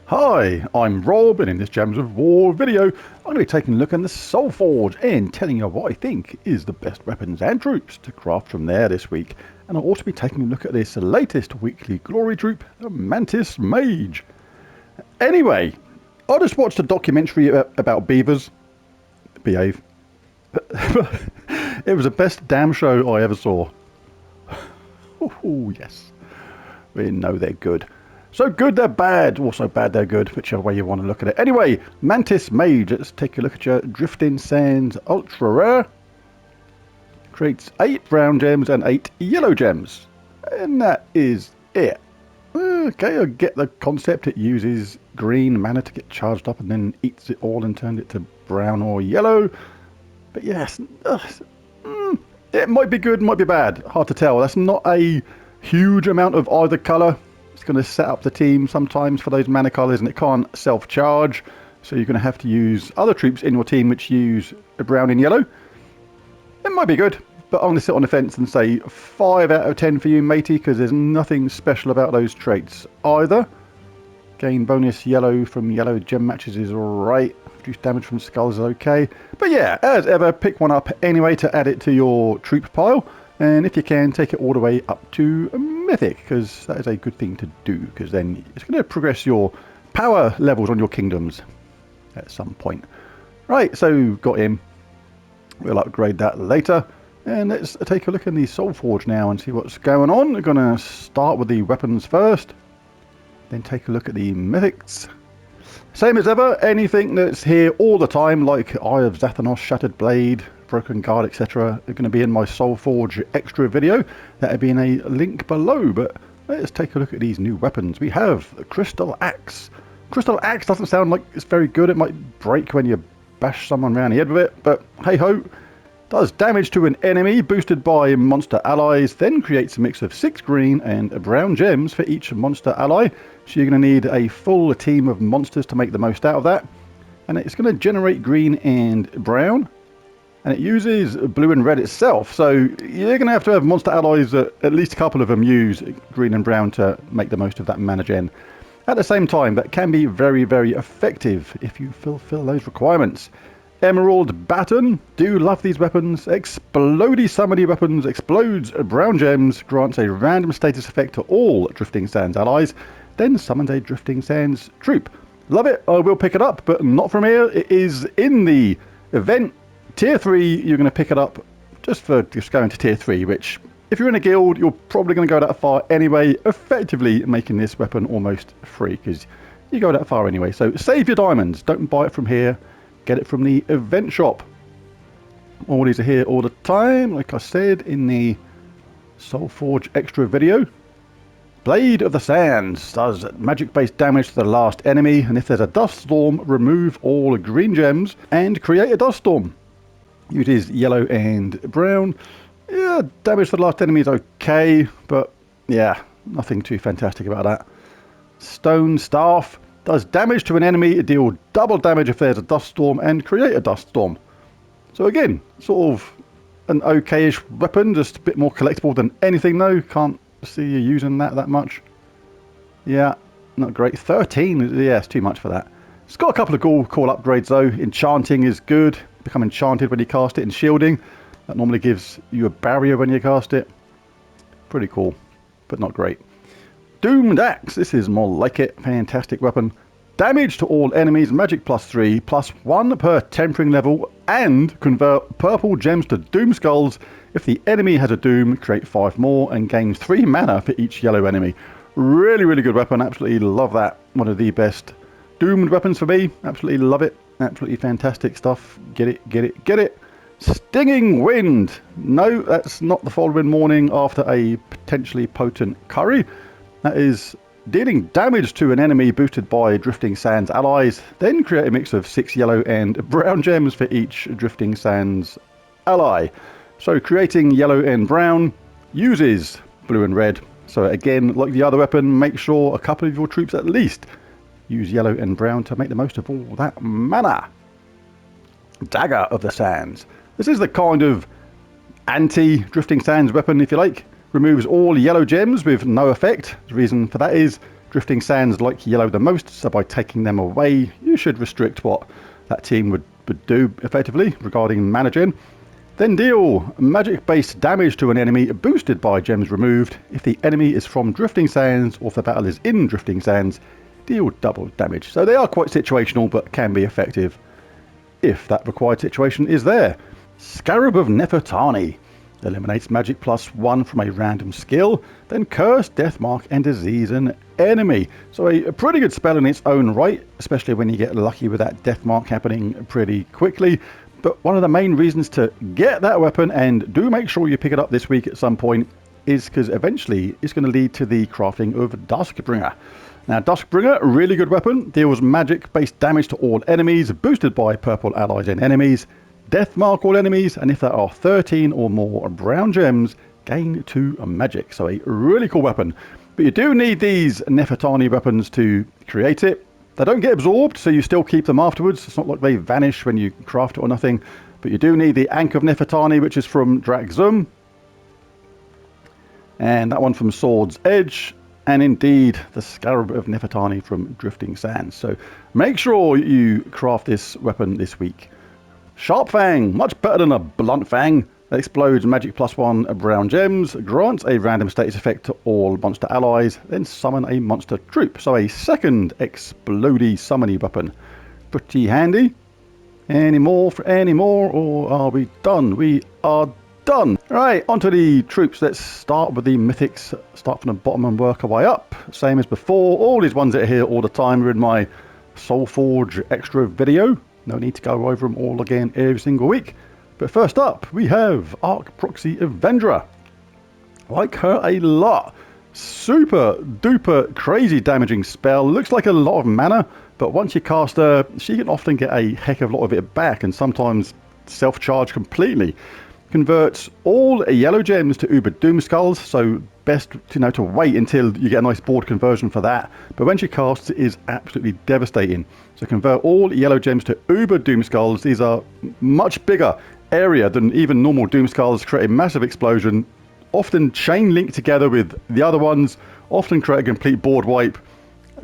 Hi, I'm Rob, and in this Gems of War video, I'm going to be taking a look at the Soulforge and telling you what I think is the best weapons and troops to craft from there this week. And I'll also be taking a look at this latest weekly glory troop, the Mantis Mage. Anyway, I just watched a documentary about beavers. Behave. It was the best damn show I ever saw. Oh, yes. We know they're good. So good they're bad, or so bad they're good, whichever way you want to look at it. Anyway, Mantis Mage, let's take a look at your Drifting Sands Ultra Rare. Creates 8 brown gems and 8 yellow gems. And that is it. Okay, I get the concept. It uses green mana to get charged up and then eats it all and turns it to brown or yellow. But yes, it might be good, might be bad. Hard to tell. That's not a huge amount of either colour. It's going to set up the team sometimes for those mana colours, and it can't self-charge, so you're going to have to use other troops in your team which use a brown and yellow. It might be good, but I'm going to sit on the fence and say 5 out of 10 for you, matey, because there's nothing special about those traits either. Gain bonus yellow from yellow gem matches is alright. Reduce damage from skulls is okay. But yeah, as ever, pick one up anyway to add it to your troop pile. And if you can, take it all the way up to Mythic, because that is a good thing to do, because then it's going to progress your power levels on your kingdoms at some point. Right, so got him. We'll upgrade that later. And let's take a look in the Soulforge now and see what's going on. We're going to start with the weapons first, then take a look at the Mythics. Same as ever, anything that's here all the time, like Eye of Zathanos, Shattered Blade, Broken Guard, etc., are going to be in my Soulforge extra video. That'll be in a link below. But let's take a look at these new weapons. We have the Crystal Axe. Crystal Axe doesn't sound like it's very good. It might break when you bash someone around the head with it, but hey ho. Does damage to an enemy boosted by monster allies, then creates a mix of 6 green and brown gems for each monster ally. So you're going to need a full team of monsters to make the most out of that. And it's going to generate green and brown. And it uses blue and red itself, so you're going to have monster allies, at least a couple of them use green and brown to make the most of that mana gen. At the same time, that can be very, very effective if you fulfill those requirements. Emerald Baton, do love these weapons. Explodey summony weapons, explodes brown gems, grants a random status effect to all Drifting Sands allies, then summons a Drifting Sands troop. Love it, I will pick it up, but not from here. It is in the event. Tier 3, you're going to pick it up just for going to Tier 3, which, if you're in a guild, you're probably going to go that far anyway, effectively making this weapon almost free, because you go that far anyway. So save your diamonds. Don't buy it from here. Get it from the event shop. All these are here all the time, like I said in the Soulforge extra video. Blade of the Sands does magic-based damage to the last enemy, and if there's a dust storm, remove all green gems and create a dust storm. Uses yellow and brown. Yeah, damage for the last enemy is okay, but yeah, nothing too fantastic about that. Stone Staff does damage to an enemy, deal double damage if there's a dust storm, and create a dust storm. So again, sort of an okay-ish weapon, just a bit more collectible than anything though. Can't see you using that much. Yeah, not great. 13, yeah, it's too much for that. It's got a couple of cool upgrades though. Enchanting is good. Become enchanted when you cast it, and shielding. That normally gives you a barrier when you cast it. Pretty cool, but not great. Doomed Axe, this is more like it. Fantastic weapon. Damage to all enemies, magic +3, +1 per tempering level, and convert purple gems to doom skulls. If the enemy has a doom, create 5 more and gain 3 mana for each yellow enemy. Really, really good weapon. Absolutely love that. One of the best doomed weapons for me. Absolutely love it. Absolutely fantastic stuff. Get it, get it, get it. Stinging Wind. No, that's not the following morning after a potentially potent curry. That is dealing damage to an enemy boosted by Drifting Sands allies. Then create a mix of 6 yellow and brown gems for each Drifting Sands ally. So creating yellow and brown uses blue and red. So again, like the other weapon, make sure a couple of your troops at least use yellow and brown to make the most of all that mana. Dagger of the Sands. This is the kind of anti-Drifting Sands weapon, if you like. Removes all yellow gems with no effect. The reason for that is Drifting Sands like yellow the most, so by taking them away, you should restrict what that team would do effectively regarding managing. Then deal magic-based damage to an enemy boosted by gems removed. If the enemy is from Drifting Sands or if the battle is in Drifting Sands, deal double damage. So they are quite situational, but can be effective if that required situation is there. Scarab of Nefertani. Eliminates magic +1 from a random skill, then curse, death mark, and disease an enemy. So a pretty good spell in its own right, especially when you get lucky with that death mark happening pretty quickly. But one of the main reasons to get that weapon, and do make sure you pick it up this week at some point, is because eventually it's going to lead to the crafting of Duskbringer. Now, Duskbringer, really good weapon, deals magic-based damage to all enemies, boosted by purple allies and enemies, death mark all enemies, and if there are 13 or more brown gems, gain 2 magic. So a really cool weapon. But you do need these Nefertani weapons to create it. They don't get absorbed, so you still keep them afterwards. It's not like they vanish when you craft it or nothing. But you do need the Ankh of Nefertani, which is from Drakzum. And that one from Sword's Edge. And indeed, the Scarab of Nefertani from Drifting Sands. So make sure you craft this weapon this week. Sharp Fang, much better than a Blunt Fang. Explodes magic +1 brown gems, grants a random status effect to all monster allies, then summon a monster troop. So a second explodey summony weapon. Pretty handy. Any more, or are we done? We are done. Right, onto the troops. Let's start with the mythics. Start from the bottom and work our way up. Same as before. All these ones that are here all the time are in my Soulforge extra video. No need to go over them all again every single week. But first up, we have Archproxy Yvendra. Like her a lot. Super duper crazy damaging spell. Looks like a lot of mana, but once you cast her, she can often get a heck of a lot of it back and sometimes self-charge completely. Converts all yellow gems to Uber Doom Skulls, so best to wait until you get a nice board conversion for that. But when she casts, it is absolutely devastating. So convert all yellow gems to Uber Doom Skulls. These are much bigger area than even normal Doom Skulls, create a massive explosion, often chain linked together with the other ones, often create a complete board wipe,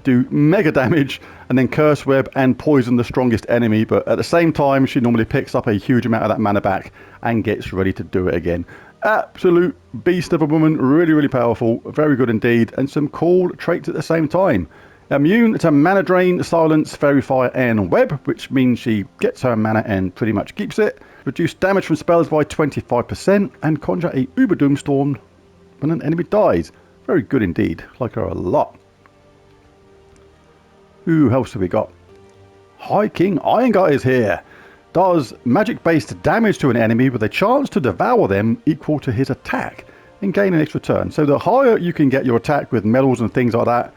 do mega damage, and then curse web and poison the strongest enemy. But at the same time, she normally picks up a huge amount of that mana back and gets ready to do it again. Absolute beast of a woman, really, really powerful, very good indeed, and some cool traits at the same time. Immune to mana drain, silence, fairy fire, and web, which means she gets her mana and pretty much keeps it. Reduce damage from spells by 25% and conjure a Uber Doom Storm when an enemy dies. Very good indeed. Like her a lot. Who else have we got? High King Irongut is here. Does magic-based damage to an enemy with a chance to devour them equal to his attack and gain an extra turn. So the higher you can get your attack with medals and things like that,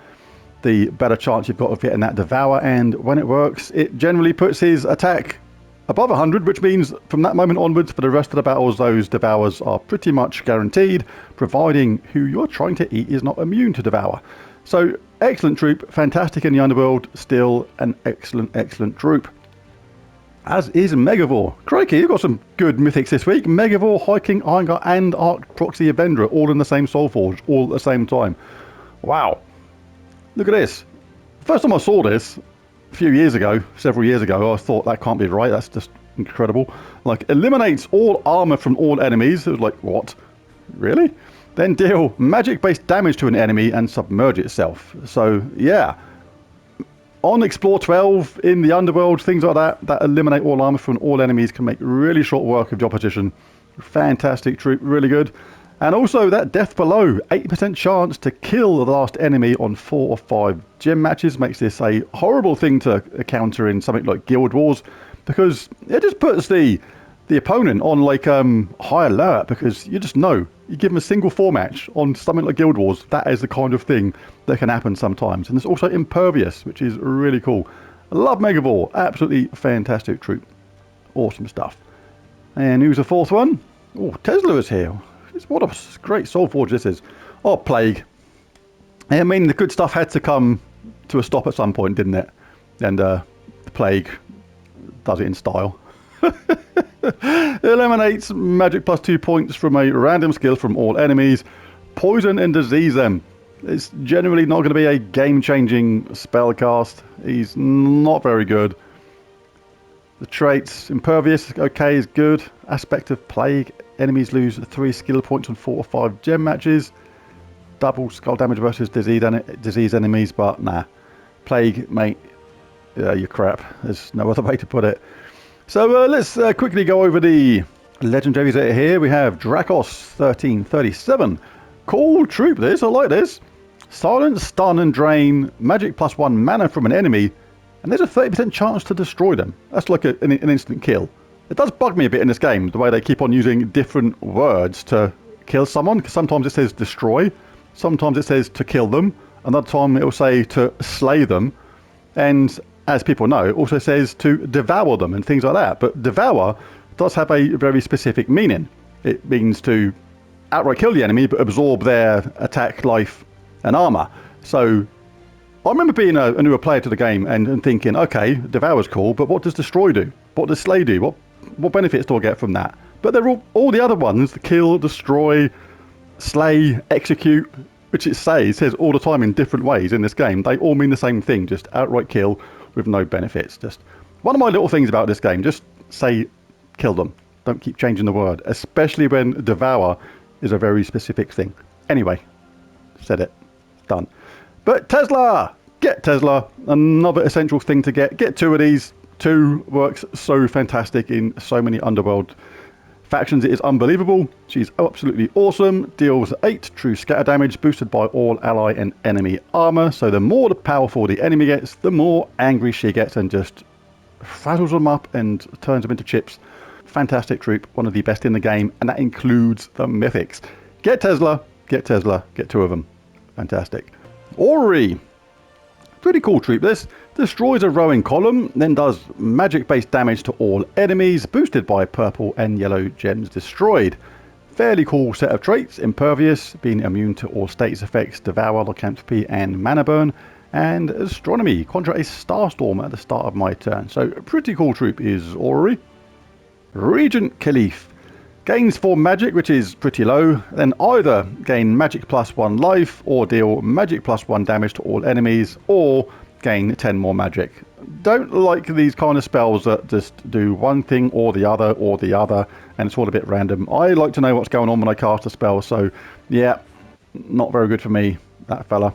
the better chance you've got of getting that devour. And when it works, it generally puts his attack above 100, which means from that moment onwards for the rest of the battles, those devours are pretty much guaranteed, providing who you're trying to eat is not immune to devour. So excellent troop, fantastic in the underworld, still an excellent troop. As is Megavore. Crikey, you've got some good mythics this week. Megavore, High King Irongut, and Archproxy Yvendra, all in the same Soulforge, all at the same time. Wow. Look at this. First time I saw this, a few years ago, several years ago, I thought that can't be right. That's just incredible. Like, eliminates all armor from all enemies. It was like, what? Really? Then deal magic-based damage to an enemy and submerge itself. So, yeah. On Explore 12, in the underworld, things like that, that eliminate all armor from all enemies can make really short work of the opposition. Fantastic troop, really good. And also that Death Below, 8% chance to kill the last enemy on 4 or 5 gem matches makes this a horrible thing to counter in something like Guild Wars, because it just puts the opponent on like high alert, because you just know, you give them a single 4 match on something like Guild Wars, that is the kind of thing that can happen sometimes. And it's also impervious, which is really cool. I love Megavore, absolutely fantastic troop. Awesome stuff. And who's the fourth one? Oh, Tesla is here. What a great Soulforge this is. Oh, Plague. I mean, the good stuff had to come to a stop at some point, didn't it? And the Plague does it in style. Eliminates magic +2 points from a random skill from all enemies. Poison and disease them. It's generally not going to be a game-changing spell cast. He's not very good. The traits, Impervious, okay, is good. Aspect of Plague, enemies lose 3 skill points on 4 or 5 gem matches. Double skull damage versus disease enemies, but nah. Plague, mate, you're crap. There's no other way to put it. So let's quickly go over the legendaries here. We have Dracos 1337. Cool troop this, I like this. Silence, stun and drain, magic +1 mana from an enemy, and there's a 30% chance to destroy them. That's like an instant kill. It does bug me a bit in this game, the way they keep on using different words to kill someone, because sometimes it says destroy, sometimes it says to kill them, another time it will say to slay them, and as people know, it also says to devour them and things like that. But devour does have a very specific meaning. It means to outright kill the enemy, but absorb their attack, life, and armor. So I remember being a newer player to the game and thinking, okay, devour's cool, but what does destroy do? What does slay do? What benefits do I get from that? But they're all the other ones, the kill, destroy, slay, execute, which it says all the time in different ways in this game. They all mean the same thing, just outright kill with no benefits. Just one of my little things about this game, just say kill them. Don't keep changing the word, especially when devour is a very specific thing. Anyway, said it, done. But Tesla, get Tesla, another essential thing to get. Get 2 of these. 2 works so fantastic in so many Underworld factions, it is unbelievable. She's absolutely awesome. Deals 8 true scatter damage, boosted by all ally and enemy armor. So the more powerful the enemy gets, the more angry she gets and just frazzles them up and turns them into chips. Fantastic troop, one of the best in the game, and that includes the mythics. Get Tesla, get 2 of them. Fantastic. Ori, pretty cool troop this. Destroys a rowing column, then does magic-based damage to all enemies, boosted by purple and yellow gems destroyed. Fairly cool set of traits. Impervious, being immune to all status effects, Devour, Lycanthropy, and Mana Burn. And Astronomy, conjure a Starstorm at the start of my turn. So pretty cool troop is Ori. Regent Caliph. Gains 4 magic, which is pretty low, then either gain magic +1 life, or deal magic +1 damage to all enemies, or gain 10 more magic. Don't like these kind of spells that just do one thing or the other, and it's all a bit random. I like to know what's going on when I cast a spell, so yeah, not very good for me, that fella.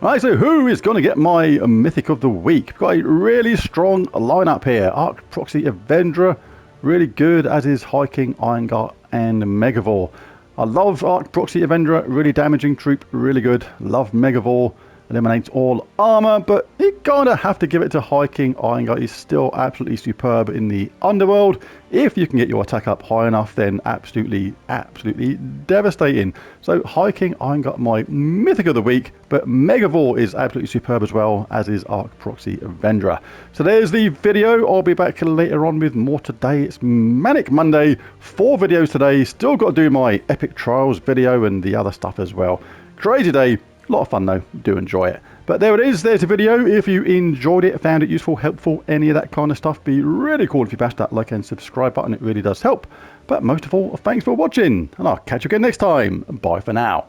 Right, so who is going to get my Mythic of the Week? We've got a really strong lineup here. Archproxy Yvendra, really good, as is Hiking, Irongut, and Megavore. I love Archproxy Yvendra, really damaging troop, really good. Love Megavore, eliminates all armor, but you kind of have to give it to Hiking. Irongut is still absolutely superb in the Underworld. If you can get your attack up high enough, then absolutely devastating. So Hiking, Irongut, my Mythic of the Week, but Megavore is absolutely superb as well, as is Archproxy Yvendra. So there's the video. I'll be back later on with more today. It's Manic Monday, 4 videos today. Still got to do my Epic Trials video and the other stuff as well. Crazy day. A lot of fun though, do enjoy it. But there it is, there's the video. If you enjoyed it, found it useful, helpful, any of that kind of stuff, be really cool if you bash that like and subscribe button, it really does help. But most of all, thanks for watching, and I'll catch you again next time. Bye for now.